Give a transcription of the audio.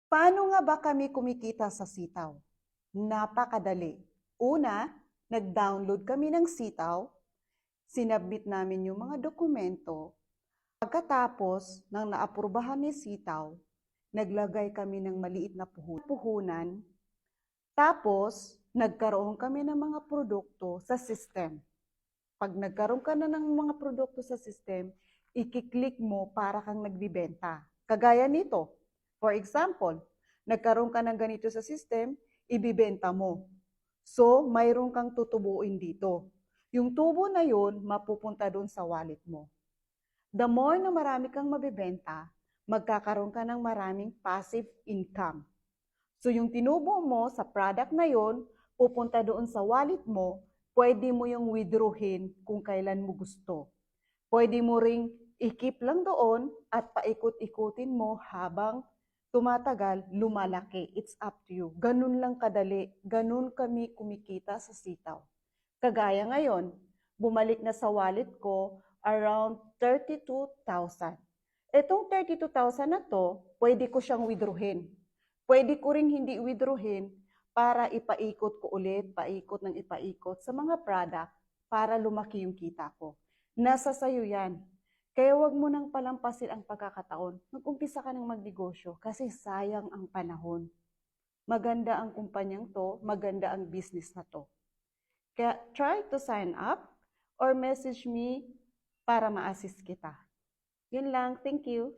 Paano nga ba kami kumikita sa sitaw? Napakadali. Una, nag-download kami ng sitaw, sinabmit namin yung mga dokumento. Pagkatapos ng naaprubahan ni sitaw, naglagay kami ng maliit na puhunan. Tapos, nagkaroon kami ng mga produkto sa system. Pag nagkaroon ka na ng mga produkto sa system, i-click mo para kang nagbibenta. Kagaya nito. For example, nagkaroon ka ng ganito sa system, ibibenta mo. So, mayroon kang tutubuin dito. Yung tubo na yun, mapupunta doon sa wallet mo. The more na marami kang mabibenta, magkakaroon ka ng maraming passive income. So yung tinubo mo sa product na yon, pupunta doon sa wallet mo, pwede mo yung withdrawin kung kailan mo gusto. Pwede mo ring i-keep lang doon at paikot-ikutin mo habang tumatagal, lumalaki. It's up to you. Ganun lang kadali. Ganun kami kumikita sa sitaw. Kagaya ngayon, bumalik na sa wallet ko around 32,000. Etong 32,000 na to, pwede ko siyang withdrawin. Pwede ko rin hindi withdrawin para ipaikot ko ulit, paikot ng ipaikot sa mga product para lumaki yung kita ko. Nasa sayo yan. Kaya wag mo nang palampasin ang pagkakataon. Mag-umpisa ka ng magnegosyo kasi sayang ang panahon. Maganda ang kumpanyang to, maganda ang business na to. Kaya try to sign up or message me para ma-assist kita. Yun lang. Thank you.